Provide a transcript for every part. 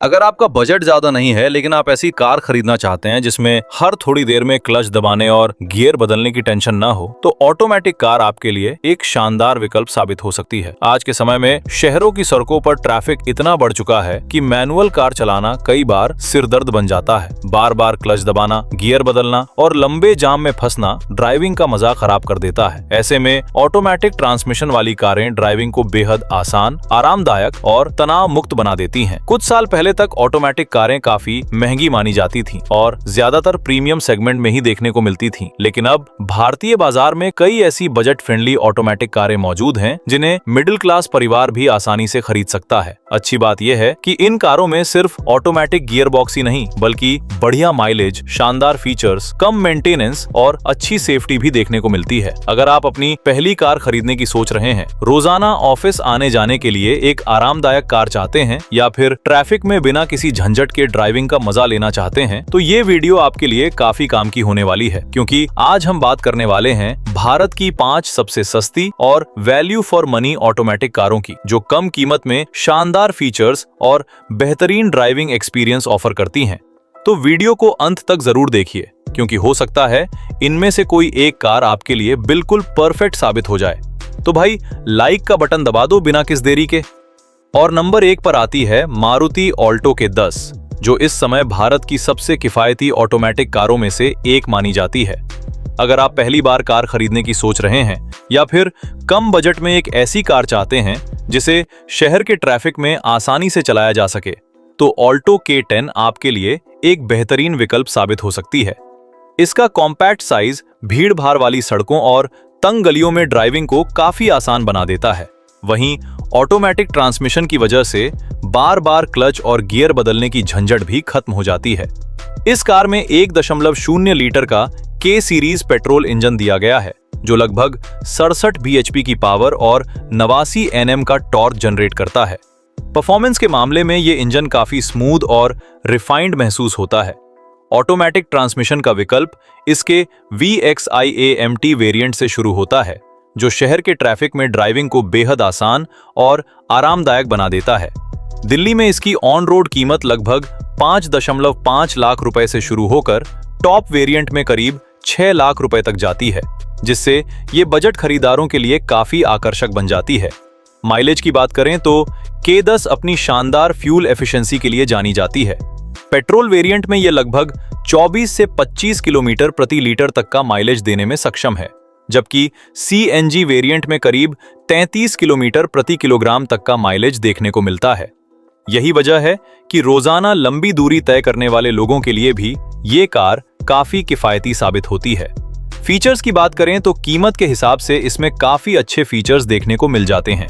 अगर आपका बजट ज्यादा नहीं है लेकिन आप ऐसी कार खरीदना चाहते हैं जिसमें हर थोड़ी देर में क्लच दबाने और गियर बदलने की टेंशन ना हो, तो ऑटोमेटिक कार आपके लिए एक शानदार विकल्प साबित हो सकती है। आज के समय में शहरों की सड़कों पर ट्रैफिक इतना बढ़ चुका है कि मैनुअल कार चलाना कई बार सिरदर्द बन जाता है। बार बार क्लच दबाना, गियर बदलना और लंबे जाम में फंसना ड्राइविंग का मजा खराब कर देता है। ऐसे में ऑटोमेटिक ट्रांसमिशन वाली कारें ड्राइविंग को बेहद आसान, आरामदायक और तनाव मुक्त बना देती हैं। कुछ साल पहले तक ऑटोमेटिक कारें काफी महंगी मानी जाती थीं और ज्यादातर प्रीमियम सेगमेंट में ही देखने को मिलती थीं, लेकिन अब भारतीय बाजार में कई ऐसी बजट फ्रेंडली ऑटोमेटिक कारें मौजूद हैं जिन्हें मिडिल क्लास परिवार भी आसानी से खरीद सकता है। अच्छी बात यह है कि इन कारों में सिर्फ ऑटोमेटिक गियर बॉक्स ही नहीं बल्कि बढ़िया माइलेज, शानदार फीचर्स, कम मेंटेनेंस और अच्छी सेफ्टी भी देखने को मिलती है। अगर आप अपनी पहली कार खरीदने की सोच रहे हैं, रोजाना ऑफिस आने जाने के लिए एक आरामदायक कार चाहते हैं या फिर ट्रैफिक में बिना किसी झंझट के ड्राइविंग का मजा लेना चाहते हैं, तो ये वीडियो आपके लिए काफी काम की होने वाली है, क्योंकि आज हम बात करने वाले हैं भारत की 5 सबसे सस्ती और वैल्यू फॉर मनी ऑटोमेटिक कारों की, जो कम कीमत में शानदार फीचर्स और बेहतरीन ड्राइविंग एक्सपीरियंस ऑफर करती हैं। तो वीडियो को अंत तक जरूर देखिए, क्योंकि हो सकता है इनमें से कोई एक कार आपके लिए बिल्कुल परफेक्ट साबित हो जाए। तो भाई लाइक का बटन दबा दो बिना किस देरी के। और नंबर 1 पर आती है मारुति ऑल्टो के 10, जो इस समय भारत की सबसे किफायती ऑटोमेटिक कारों में से एक मानी जाती है। अगर आप पहली बार कार खरीदने की सोच रहे हैं या फिर कम बजट में एक ऐसी कार चाहते हैं जिसे शहर के ट्रैफिक में आसानी से चलाया जा सके, तो ऑल्टो K10 आपके लिए एक बेहतरीन विकल्प साबित हो सकती है। इसका कॉम्पैक्ट साइज भीड़ भाड़ वाली सड़कों और तंग गलियों में ड्राइविंग को काफी आसान बना देता है। वहीं ऑटोमेटिक ट्रांसमिशन की वजह से बार बार क्लच और गियर बदलने की झंझट भी खत्म हो जाती है। इस कार में 1.0 लीटर का K सीरीज पेट्रोल इंजन दिया गया है, जो लगभग 67 bhp की पावर और 89 Nm का टॉर्क जनरेट करता है। परफॉर्मेंस के मामले में ये इंजन काफी स्मूथ और रिफाइंड महसूस होता है। ऑटोमेटिक ट्रांसमिशन का विकल्प इसके VXIAMT वेरिएंट से शुरू होता है, जो शहर के ट्रैफिक में ड्राइविंग को बेहद आसान और आरामदायक बना देता है। दिल्ली में इसकी ऑन रोड कीमत लगभग 5.5 लाख रुपए से शुरू होकर टॉप वेरिएंट में करीब 6 लाख रुपए तक जाती है, जिससे ये बजट खरीदारों के लिए काफी आकर्षक बन जाती है। माइलेज की बात करें तो K10 अपनी शानदार फ्यूल एफिशिएंसी के लिए जानी जाती है। पेट्रोल वेरिएंट में यह लगभग 24 से 25 किलोमीटर प्रति लीटर तक का माइलेज देने में सक्षम है, जबकि CNG वेरिएंट में करीब 33 किलोमीटर प्रति किलोग्राम तक का माइलेज देखने को मिलता है। यही वजह है कि रोजाना लंबी दूरी तय करने वाले लोगों के लिए भी ये कार काफी किफायती साबित होती है। फीचर्स की बात करें तो कीमत के हिसाब से इसमें काफी अच्छे फीचर्स देखने को मिल जाते हैं।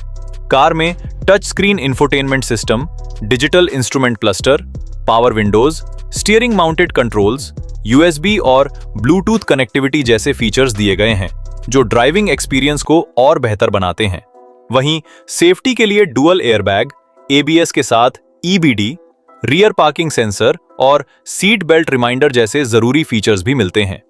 कार में touch screen infotainment system, digital instrument cluster, power Windows, steering mounted controls, USB और ब्लूटूथ कनेक्टिविटी जैसे फीचर्स दिए गए हैं, जो ड्राइविंग एक्सपीरियंस को और बेहतर बनाते हैं। वहीं सेफ्टी के लिए डुअल एयरबैग, ABS के साथ EBD, रियर पार्किंग सेंसर और सीट बेल्ट रिमाइंडर जैसे जरूरी फीचर्स भी मिलते हैं।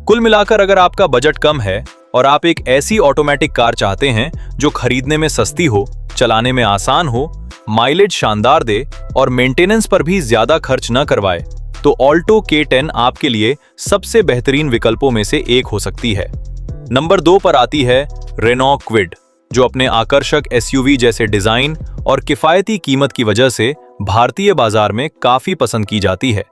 कुल मिलाकर अगर आपका बजट कम है और आप एक ऐसी ऑटोमेटिक कार चाहते हैं जो खरीदने में सस्ती हो, चलाने में आसान हो, माइलेज शानदार दे और मेंटेनेंस पर भी ज्यादा खर्च न करवाए, तो ऑल्टो K10 आपके लिए सबसे बेहतरीन विकल्पों में से एक हो सकती है। नंबर 2 पर आती है रेनॉ क्विड, जो अपने आकर्षक SUV जैसे डिजाइन और किफायती कीमत की वजह से भारतीय बाजार में काफी पसंद की जाती है।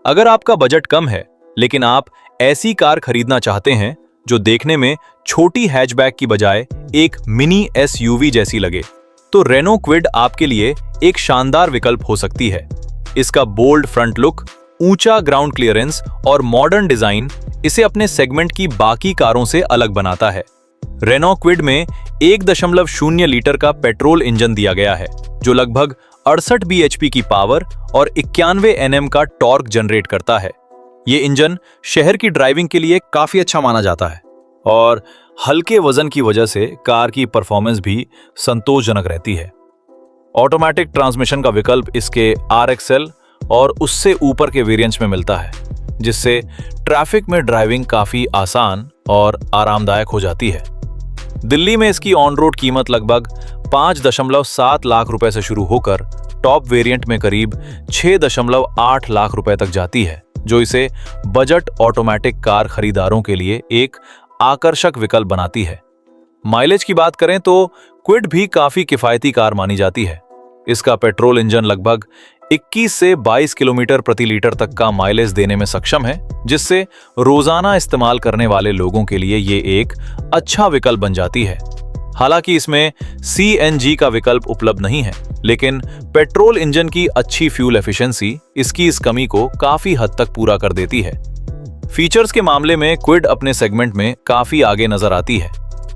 अगर आपका बजट कम है लेकिन आप ऐसी कार खरीदना चाहते हैं जो देखने में छोटी हैचबैक की बजाय एक मिनी SUV जैसी लगे, तो रेनॉ क्विड आपके लिए एक शानदार विकल्प हो सकती है। इसका बोल्ड फ्रंट लुक, ऊंचा ग्राउंड क्लियरेंस और मॉडर्न डिजाइन इसे अपने सेगमेंट की बाकी कारों से अलग बनाता है। रेनॉ क्विड में 1.0 लीटर का पेट्रोल इंजन दिया गया है, जो लगभग 68 bhp की पावर और 91 Nm का टॉर्क जनरेट करता है। ये इंजन शहर की ड्राइविंग के लिए काफी अच्छा माना जाता है और हल्के वजन की वजह से कार की परफॉर्मेंस भी संतोषजनक रहती है। ऑटोमेटिक ट्रांसमिशन का विकल्प इसके RXL और उससे ऊपर के वेरिएंट्स में मिलता है, जिससे ट्रैफिक में ड्राइविंग काफी आसान और आरामदायक हो जाती है। दिल्ली में इसकी ऑन रोड कीमत लगभग 5.7 लाख रुपए से शुरू होकर टॉप वेरिएंट में करीब 6.8 लाख रुपए तक जाती है, जो इसे बजट ऑटोमेटिक कार खरीदारों के लिए एक आकर्षक विकल्प बनाती है। माइलेज की बात करें तो क्विड भी काफी किफायती कार मानी जाती है। इसका पेट्रोल इंजन लगभग 21 से 22 किलोमीटर प्रति लीटर तक का माइलेज देने में सक्षम है, जिससे रोजाना इस्तेमाल करने वाले लोगों के लिए ये एक अच्छा विकल्प बन जाती है। हालांकि इसमें CNG का विकल्प उपलब्ध नहीं है, लेकिन पेट्रोल इंजन की अच्छी फ्यूल एफिशिएंसी इसकी इस कमी को काफी हद तक पूरा कर देती है। फीचर्स के मामले में क्विड अपने सेगमेंट में काफी आगे नजर आती है।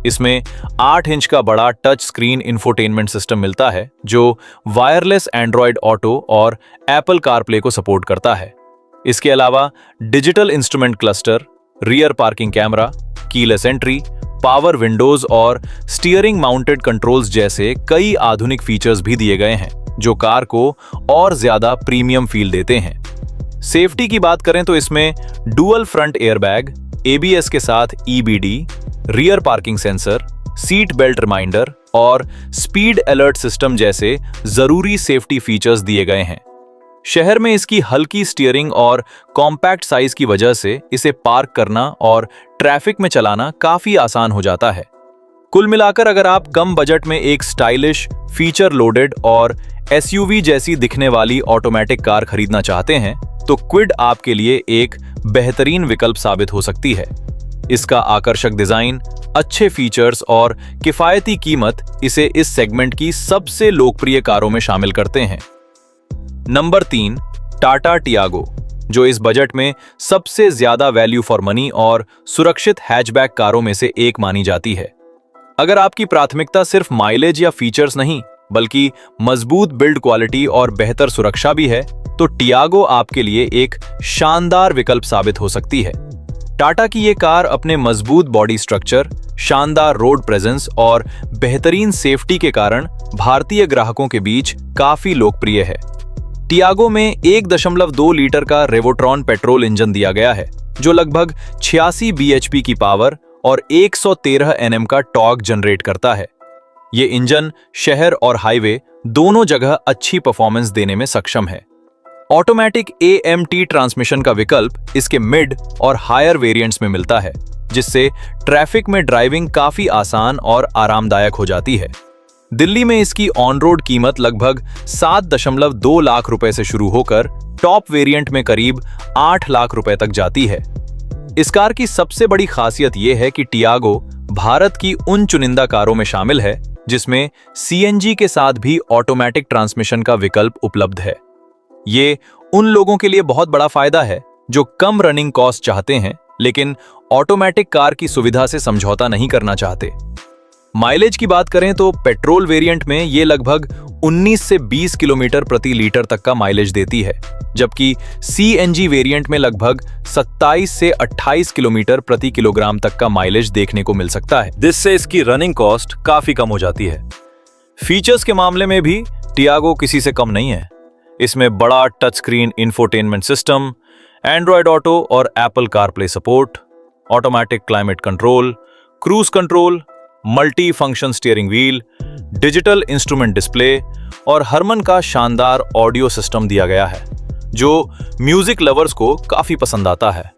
इसमें 8 इंच का बड़ा टच स्क्रीन इंफोटेनमेंट सिस्टम मिलता है, जो वायरलेस एंड्रॉयड ऑटो और एप्पल कारप्ले को सपोर्ट करता है। इसके अलावा digital instrument cluster, rear parking camera, keyless entry, power windows और स्टीयरिंग माउंटेड कंट्रोल्स जैसे कई आधुनिक फीचर्स भी दिए गए हैं, जो कार को और ज्यादा प्रीमियम फील देते हैं। सेफ्टी की बात करें तो इसमें डुअल फ्रंट एयरबैग, ABS के साथ EBD, rear parking sensor, seat belt reminder और स्पीड अलर्ट सिस्टम जैसे जरूरी सेफ्टी फीचर्स दिए गए हैं। शहर में इसकी हल्की स्टीयरिंग और कॉम्पैक्ट साइज की वजह से इसे पार्क करना और ट्रैफिक में चलाना काफी आसान हो जाता है। कुल मिलाकर अगर आप कम बजट में एक स्टाइलिश, फीचर लोडेड और SUV जैसी दिखने वाली ऑटोमेटिक कार खरीदना चाहते हैं, तो क्विड आपके लिए एक बेहतरीन विकल्प साबित हो सकती है। इसका आकर्षक डिजाइन, अच्छे फीचर्स और किफायती कीमत इसे इस सेगमेंट की सबसे लोकप्रिय कारों में शामिल करते हैं। नंबर 3, टाटा टियागो, जो इस बजट में सबसे ज्यादा वैल्यू फॉर मनी और सुरक्षित हैचबैक कारों में से एक मानी जाती है। अगर आपकी प्राथमिकता सिर्फ माइलेज या फीचर्स नहीं, बल्कि मजबूत बिल्ड क्वालिटी और बेहतर सुरक्षा भी है, तो टियागो आपके लिए एक शानदार विकल्प साबित हो सकती है। टाटा की ये कार अपने मजबूत बॉडी स्ट्रक्चर, शानदार रोड प्रेजेंस और बेहतरीन सेफ्टी के कारण भारतीय ग्राहकों के बीच काफी लोकप्रिय है। टियागो में 1.2 लीटर का रेवोट्रॉन पेट्रोल इंजन दिया गया है, जो लगभग 86 bhp की पावर और 113 Nm का टॉर्क जनरेट करता है। ये इंजन शहर और हाईवे दोनों जगह अच्छी परफॉर्मेंस देने में सक्षम है। ऑटोमेटिक AMT ट्रांसमिशन का विकल्प इसके मिड और हायर वेरिएंट्स में मिलता है, जिससे ट्रैफिक में ड्राइविंग काफी आसान और आरामदायक हो जाती है। दिल्ली में इसकी ऑन रोड कीमत लगभग 7.2 लाख रुपए से शुरू होकर टॉप वेरिएंट में करीब 8 लाख रुपए तक जाती है। इस कार की सबसे बड़ी खासियत यह है कि टियागो भारत की उन चुनिंदा कारों में शामिल है जिसमें CNG के साथ भी ऑटोमेटिक ट्रांसमिशन का विकल्प उपलब्ध है। ये उन लोगों के लिए बहुत बड़ा फायदा है जो कम रनिंग कॉस्ट चाहते हैं, लेकिन ऑटोमेटिक कार की सुविधा से समझौता नहीं करना चाहते। माइलेज की बात करें तो पेट्रोल वेरिएंट में ये लगभग 19 से 20 किलोमीटर प्रति लीटर तक का माइलेज देती है, जबकि CNG वेरिएंट में लगभग 27 से 28 किलोमीटर प्रति किलोग्राम तक का माइलेज देखने को मिल सकता है, जिससे इसकी रनिंग कॉस्ट काफी कम हो जाती है। फीचर्स के मामले में भी टियागो किसी से कम नहीं है। इसमें बड़ा touch screen infotainment system, Android Auto और Apple CarPlay support, automatic climate control, cruise control, multi function steering wheel, digital instrument display और हरमन का शानदार ऑडियो सिस्टम दिया गया है, जो म्यूजिक लवर्स को काफी पसंद आता है।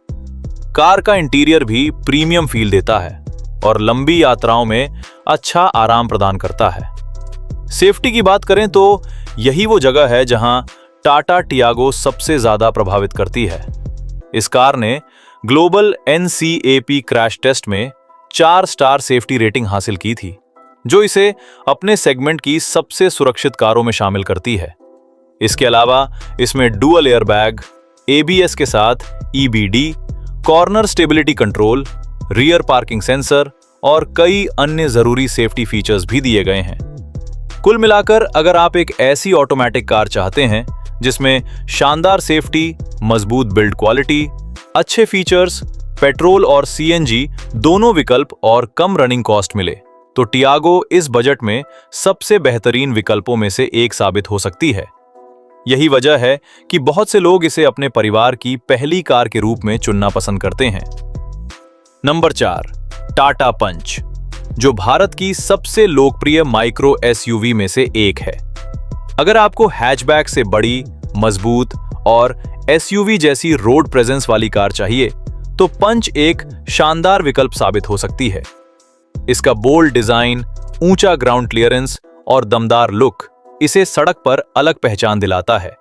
कार का इंटीरियर भी प्रीमियम फील देता है और लंबी यात्राओं में अच्छा आराम प्रदान करता है। सेफ्टी की बात करें तो यही वो जगह है जहां टाटा टियागो सबसे ज्यादा प्रभावित करती है। इस कार ने ग्लोबल NCAP क्रैश टेस्ट में 4 स्टार सेफ्टी रेटिंग हासिल की थी, जो इसे अपने सेगमेंट की सबसे सुरक्षित कारों में शामिल करती है। इसके अलावा इसमें डुअल एयरबैग, ABS के साथ EBD, corner stability control, rear parking sensor और कई अन्य जरूरी सेफ्टी फीचर्स भी दिए गए हैं। कुल मिलाकर अगर आप एक ऐसी ऑटोमेटिक कार चाहते हैं जिसमें शानदार सेफ्टी, मजबूत बिल्ड क्वालिटी, अच्छे फीचर्स, पेट्रोल और CNG दोनों विकल्प और कम रनिंग कॉस्ट मिले, तो टियागो इस बजट में सबसे बेहतरीन विकल्पों में से एक साबित हो सकती है। यही वजह है कि बहुत से लोग इसे अपने परिवार की पहली कार के रूप में चुनना पसंद करते हैं। नंबर 4, टाटा पंच, जो भारत की सबसे लोकप्रिय माइक्रो SUV में से एक है। अगर आपको हैचबैक से बड़ी, मजबूत और एसयूवी जैसी रोड प्रेजेंस वाली कार चाहिए तो पंच एक शानदार विकल्प साबित हो सकती है। इसका बोल्ड डिजाइन, ऊंचा ग्राउंड क्लियरेंस और दमदार लुक इसे सड़क पर अलग पहचान दिलाता है।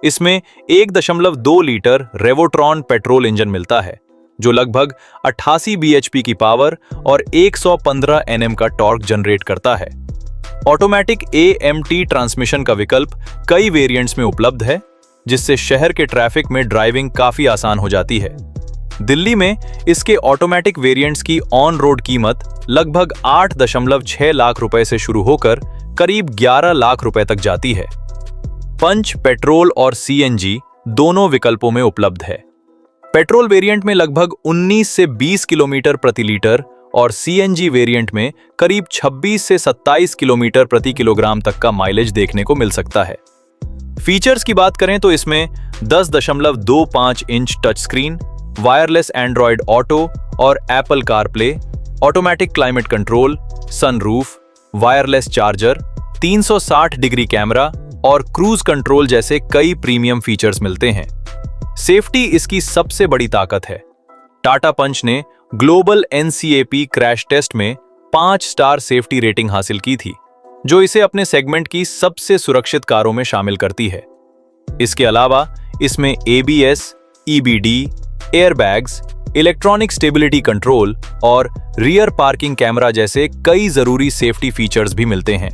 इसमें 1.2 लीटर रेवोट्रॉन पेट्रोल इंजन मिलता है जो लगभग 88 bhp की पावर और 115 Nm का टॉर्क जनरेट करता है। ऑटोमेटिक AMT ट्रांसमिशन का विकल्प कई वेरिएंट्स में उपलब्ध है, जिससे शहर के ट्रैफिक में ड्राइविंग काफी आसान हो जाती है। दिल्ली में इसके ऑटोमेटिक वेरिएंट्स की ऑन रोड कीमत लगभग 8.6 लाख रुपए से शुरू होकर करीब 11 लाख रुपए तक जाती है। पंच पेट्रोल और CNG दोनों विकल्पों में उपलब्ध है। पेट्रोल वेरिएंट में लगभग 19 से 20 किलोमीटर प्रति लीटर और CNG वेरिएंट में करीब 26 से 27 किलोमीटर प्रति किलोग्राम तक का माइलेज देखने को मिल सकता है। फीचर्स की बात करें तो इसमें 10.25 inch touch screen, wireless Android Auto और Apple CarPlay, automatic climate control, sunroof, wireless charger, 360 degree camera और क्रूज कंट्रोल जैसे कई प्रीमियम फीचर्स मिलते हैं। सेफ्टी इसकी सबसे बड़ी ताकत है। टाटा पंच ने ग्लोबल NCAP क्रैश टेस्ट में 5 स्टार सेफ्टी रेटिंग हासिल की थी, जो इसे अपने सेगमेंट की सबसे सुरक्षित कारों में शामिल करती है। इसके अलावा इसमें ABS, EBD, airbags, electronic stability control और रियर पार्किंग कैमरा जैसे कई जरूरी सेफ्टी फीचर्स भी मिलते हैं।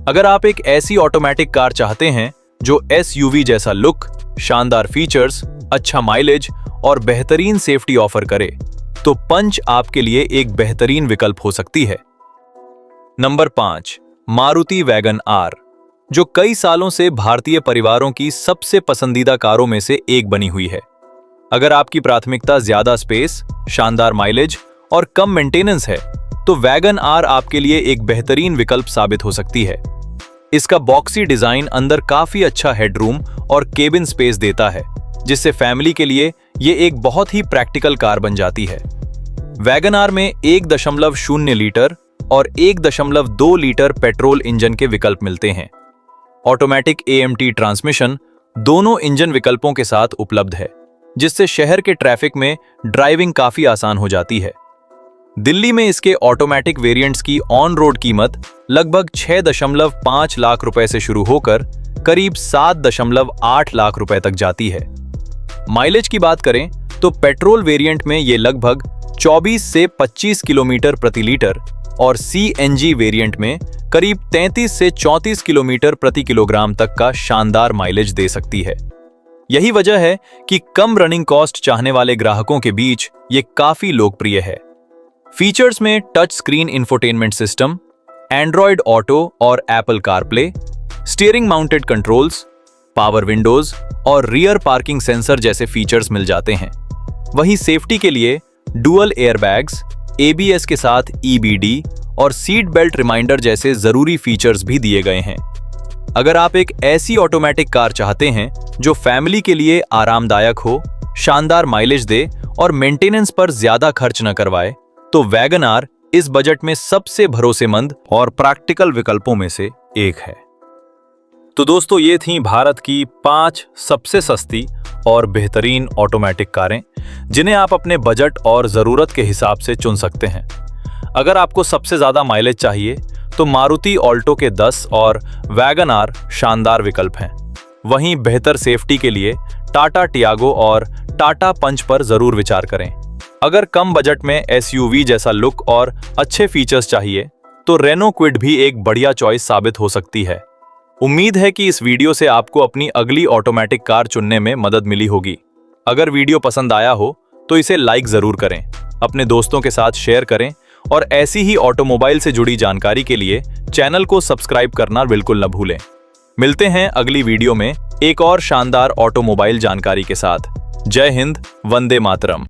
अगर आप एक ऐसी ऑटोमेटिक कार चाहते हैं जो SUV जैसा लुक, शानदार फीचर्स, अच्छा माइलेज और बेहतरीन सेफ्टी ऑफर करे, तो पंच आपके लिए एक बेहतरीन विकल्प हो सकती है। नंबर 5, मारुति वैगन आर, जो कई सालों से भारतीय परिवारों की सबसे पसंदीदा कारों में से एक बनी हुई है। अगर आपकी प्राथमिकता ज्यादा स्पेस, शानदार माइलेज और कम मेंटेनेंस है, तो वैगन आर आपके लिए एक बेहतरीन विकल्प साबित हो सकती है। इसका बॉक्सी डिजाइन अंदर काफी अच्छा हेडरूम और केबिन स्पेस देता है, जिससे फैमिली के लिए ये एक बहुत ही प्रैक्टिकल कार बन जाती है। वैगन आर में 1.0 लीटर और 1.2 लीटर पेट्रोल इंजन के विकल्प मिलते हैं। ऑटोमेटिक AMT ट्रांसमिशन दोनों इंजन विकल्पों के साथ उपलब्ध है, जिससे शहर के ट्रैफिक में ड्राइविंग काफी आसान हो जाती है। दिल्ली में इसके ऑटोमेटिक वेरिएंट्स की ऑन रोड कीमत लगभग 6.5 लाख रुपए से शुरू होकर करीब 7.8 लाख रुपए तक जाती है। माइलेज की बात करें तो पेट्रोल वेरिएंट में ये लगभग 24 से 25 किलोमीटर प्रति लीटर और CNG वेरिएंट में करीब 33 से 34 किलोमीटर प्रति किलोग्राम तक का शानदार माइलेज दे सकती है। यही वजह है कि कम रनिंग कॉस्ट चाहने वाले ग्राहकों के बीच ये काफी लोकप्रिय है। फीचर्स में touch screen infotainment system, Android Auto और Apple CarPlay, steering mounted controls, power windows और रियर पार्किंग सेंसर जैसे फीचर्स मिल जाते हैं। वहीं सेफ्टी के लिए डुअल एयरबैग्स, ABS के साथ EBD और सीट बेल्ट रिमाइंडर जैसे जरूरी फीचर्स भी दिए गए हैं। अगर आप एक ऐसी ऑटोमेटिक कार चाहते हैं जो फैमिली के लिए आरामदायक हो, शानदार माइलेज दे और मेंटेनेंस पर ज्यादा खर्च न करवाए, तो वैगन आर इस बजट में सबसे भरोसेमंद और प्रैक्टिकल विकल्पों में से एक है। तो दोस्तों, ये थी भारत की 5 सबसे सस्ती और बेहतरीन ऑटोमेटिक कारें, जिन्हें आप अपने बजट और जरूरत के हिसाब से चुन सकते हैं। अगर आपको सबसे ज्यादा माइलेज चाहिए तो मारुति ऑल्टो के 10 और वैगन आर शानदार विकल्प हैं। वहीं बेहतर सेफ्टी के लिए टाटा टियागो और टाटा पंच पर जरूर विचार करें। अगर कम बजट में SUV जैसा लुक और अच्छे फीचर्स चाहिए तो रेनो क्विड भी एक बढ़िया चॉइस साबित हो सकती है। उम्मीद है कि इस वीडियो से आपको अपनी अगली ऑटोमेटिक कार चुनने में मदद मिली होगी। अगर वीडियो पसंद आया हो तो इसे लाइक जरूर करें, अपने दोस्तों के साथ शेयर करें और ऐसी ही ऑटोमोबाइल से जुड़ी जानकारी के लिए चैनल को सब्सक्राइब करना बिल्कुल न भूलें। मिलते हैं अगली वीडियो में एक और शानदार ऑटोमोबाइल जानकारी के साथ। जय हिंद, वंदे मातरम।